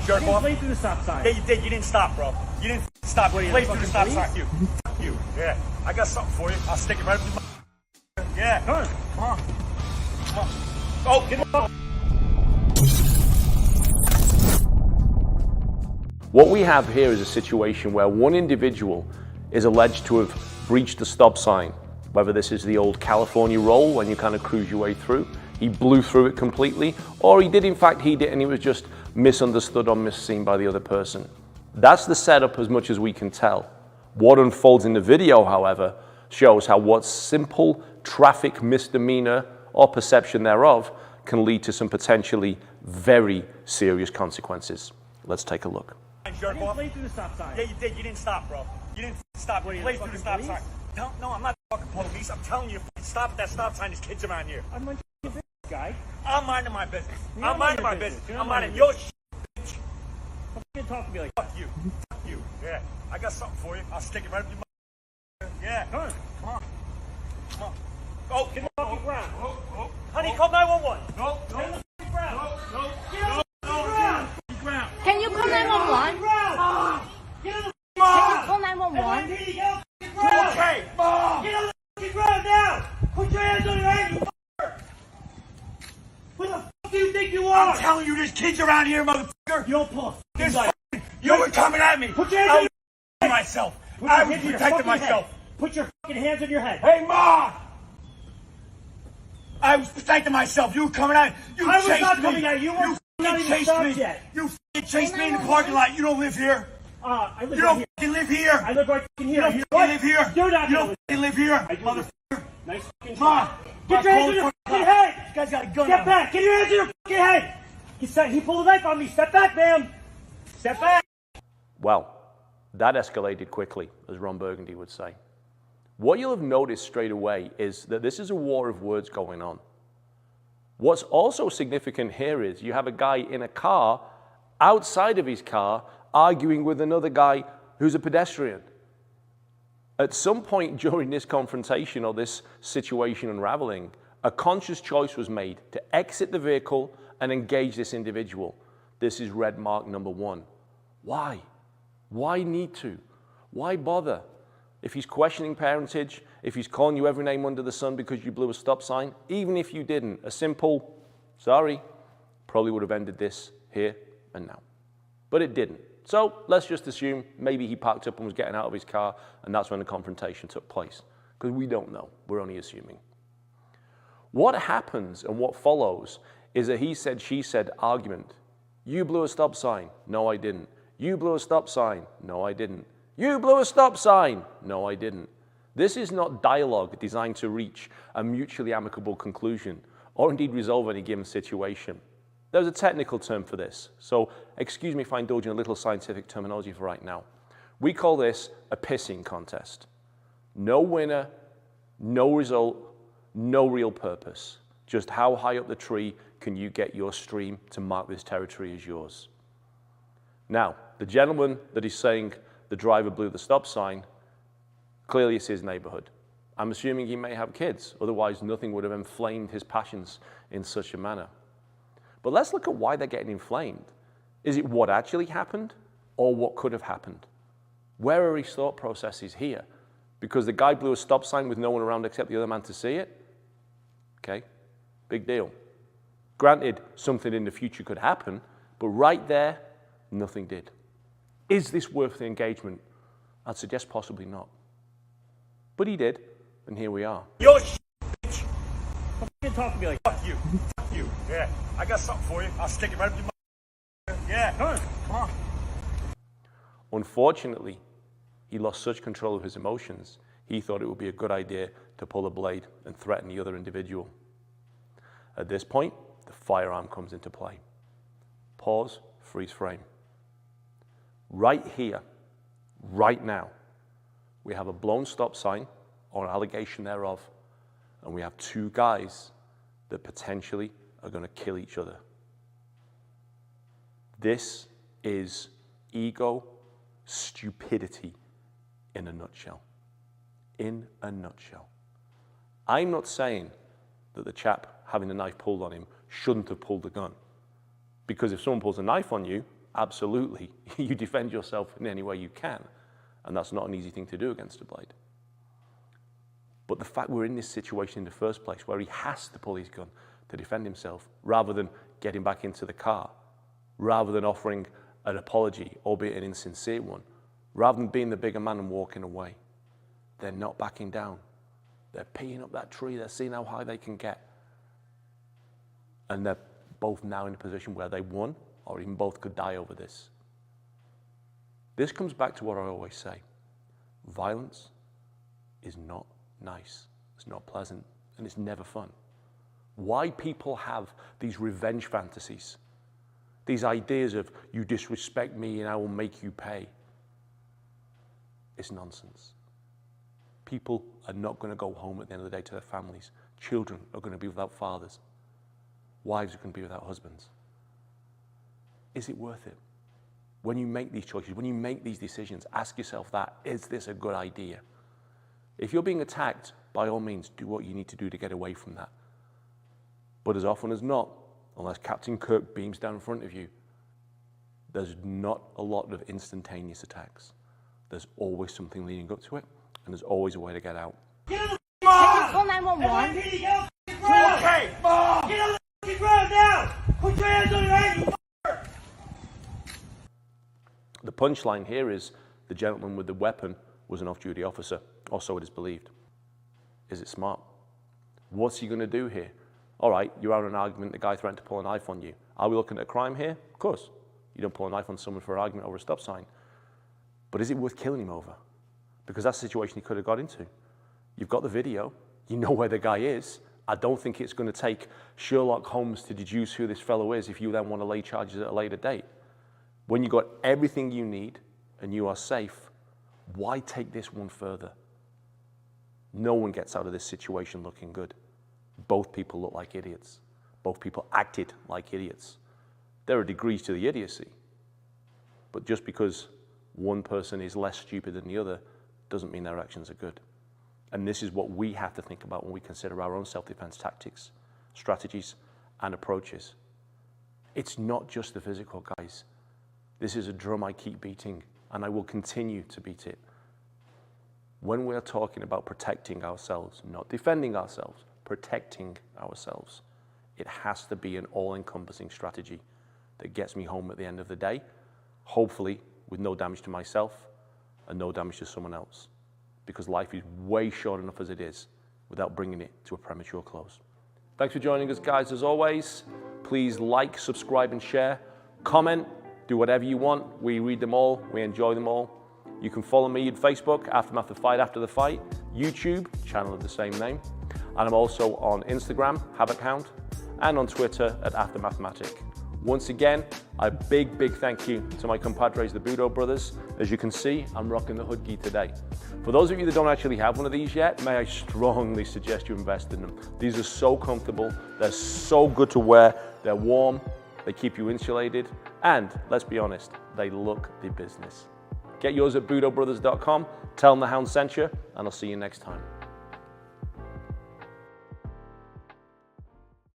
sign, jerk off. Play through the stop sign. Yeah, you did. You didn't stop, bro. You didn't stop. What, You you played through the stop fucking sign. You. Yeah. I got something for you. I'll stick it right up your mouth. Yeah. Come on. Come on. Come on. Oh, get it up. What we have here is a situation where one individual is alleged to have breached the stop sign, whether this is the old California roll when you kind of cruise your way through, he blew through it completely, or he did in fact heed it and he was just misunderstood or misseen by the other person. That's the setup as much as we can tell. What unfolds in the video, however, shows how what simple traffic misdemeanor or perception thereof can lead to some potentially very serious consequences. Let's take a look. Jerk off. Play through the stop sign. Yeah, you did. You didn't stop, bro. You didn't stop. What, You you played the through the fucking stop sign. No, I'm not the fucking police. I'm telling you, stop at that stop sign. There's kids around here. I'm minding your business, guy. I'm minding my business. You're I'm not minding my minding your business. business. You're I'm not minding minding your your shit. Don't fucking talk to me like Fuck you. Fuck you. Yeah. I got something for you. I'll stick it right up your mouth. Yeah. Come on. Come on. Come on. Oh, Get the fucking ground. oh. Honey, call 911. No. Get on the fucking ground. No. Get on the ground. Ground. Can you call 911? Ground. Get on the Can you call 911? NYPD, get on the ground. Okay, Mom. Get on the fucking ground now. Put your hands on your head, you fucker. Who the fuck do you think you are? I'm telling you, there's kids around here, motherfucker. You don't pull a There's fucking gun. you were coming at me. Put your hands I on was your protecting myself. Put your I was hands on your protecting fucking myself. head. Put your fucking hands on your head. Hey, Ma! I was protecting myself. You were coming at me. You I was chased not me. coming at you. You weren't fucking even chased stopped me. yet. You fucking chased me in the parking lot. You don't live here. I live You right don't here. fucking live here. I live right fucking here. You don't fucking live here. Do not You know don't fucking live here, I do. motherfucker. Nice fucking Ma! shot. Get your hands on your fucking head. This guy's got a gun on Step him. back. Get your hands on your fucking head. He pulled a knife on me. Step back, ma'am. Step back. Well, that escalated quickly, as Ron Burgundy would say. What you'll have noticed straight away is that this is a war of words going on. What's also significant here is you have a guy in a car, outside of his car, arguing with another guy who's a pedestrian. At some point during this confrontation or this situation unraveling, a conscious choice was made to exit the vehicle and engage this individual. This is red mark number 1. Why? Why need to? Why bother? If he's questioning parentage, if he's calling you every name under the sun because you blew a stop sign, even if you didn't, a simple, sorry, probably would have ended this here and now. But it didn't. So let's just assume maybe he parked up and was getting out of his car and that's when the confrontation took place. Because we don't know, we're only assuming. What happens and what follows is a he said, she said argument. You blew a stop sign. No, I didn't. You blew a stop sign. No, I didn't. You blew a stop sign. No, I didn't. This is not dialogue designed to reach a mutually amicable conclusion or indeed resolve any given situation. There's a technical term for this, so excuse me if I indulge in a little scientific terminology for right now. We call this a pissing contest. No winner, no result, no real purpose. Just how high up the tree can you get your stream to mark this territory as yours? Now, the gentleman that is saying the driver blew the stop sign, clearly it's his neighborhood. I'm assuming he may have kids, otherwise nothing would have inflamed his passions in such a manner. But let's look at why they're getting inflamed. Is it what actually happened or what could have happened? Where are his thought processes here? Because the guy blew a stop sign with no one around except the other man to see it? Okay, big deal. Granted, something in the future could happen, but right there, nothing did. Is this worth the engagement? I'd suggest possibly not. But he did, and here we are. Yo, Don't fucking talk to me like fuck you. Fuck you. Yeah. I got something for you. I'll stick it right up your mouth. Yeah. Come on. Come on. Unfortunately, he lost such control of his emotions, he thought it would be a good idea to pull a blade and threaten the other individual. At this point, the firearm comes into play. Pause, freeze frame. Right here, right now, we have a blown stop sign or an allegation thereof, and we have two guys that potentially are going to kill each other. This is ego stupidity in a nutshell. In a nutshell. I'm not saying that the chap having the knife pulled on him shouldn't have pulled the gun. Because if someone pulls a knife on you, absolutely, you defend yourself in any way you can. And that's not an easy thing to do against a Blade. But the fact we're in this situation in the first place where he has to pull his gun to defend himself rather than getting back into the car, rather than offering an apology, albeit an insincere one, rather than being the bigger man and walking away, they're not backing down. They're peeing up that tree. They're seeing how high they can get. And they're both now in a position where they won, or even both could die over this. This comes back to what I always say. Violence is not nice. It's not pleasant, and it's never fun. Why people have these revenge fantasies, these ideas of you disrespect me and I will make you pay, it's nonsense. People are not going to go home at the end of the day to their families. Children are going to be without fathers. Wives are going to be without husbands. Is it worth it? When you make these choices, when you make these decisions, ask yourself that, is this a good idea? If you're being attacked, by all means, do what you need to do to get away from that. But as often as not, unless Captain Kirk beams down in front of you, there's not a lot of instantaneous attacks. There's always something leading up to it, and there's always a way to get out. Get on the Can you ground! call 911? NYPD, get on the ground! Okay, Mom! Get on the ground now! Put your hands on your head, you f***er! The punchline here is the gentleman with the weapon was an off-duty officer, or so it is believed. Is it smart? What's he going to do here? All right, you're out in an argument, the guy threatened to pull a knife on you. Are we looking at a crime here? Of course. You don't pull a knife on someone for an argument over a stop sign. But is it worth killing him over? Because that's the situation he could have got into. You've got the video. You know where the guy is. I don't think it's going to take Sherlock Holmes to deduce who this fellow is if you then want to lay charges at a later date. When you've got everything you need and you are safe, why take this one further? No one gets out of this situation looking good. Both people look like idiots. Both people acted like idiots. There are degrees to the idiocy. But just because one person is less stupid than the other doesn't mean their actions are good. And this is what we have to think about when we consider our own self-defense tactics, strategies, and approaches. It's not just the physical, guys. This is a drum I keep beating, and I will continue to beat it. When we're talking about protecting ourselves, not defending ourselves, protecting ourselves, it has to be an all-encompassing strategy that gets me home at the end of the day, hopefully with no damage to myself and no damage to someone else, because life is way short enough as it is without bringing it to a premature close. Thanks for joining us, guys. As always, please like, subscribe, and share. Comment, do whatever you want. We read them all. We enjoy them all. You can follow me at Facebook, Aftermath of Fight After the Fight, YouTube, channel of the same name. And I'm also on Instagram, HavoChound, and on Twitter at AftermathMatic. Once again, a big, big thank you to my compadres, the Budo brothers. As you can see, I'm rocking the hood gi today. For those of you that don't actually have one of these yet, may I strongly suggest you invest in them. These are so comfortable, they're so good to wear, they're warm, they keep you insulated, and let's be honest, they look the business. Get yours at budobrothers.com, tell them the Hound sent you, and I'll see you next time.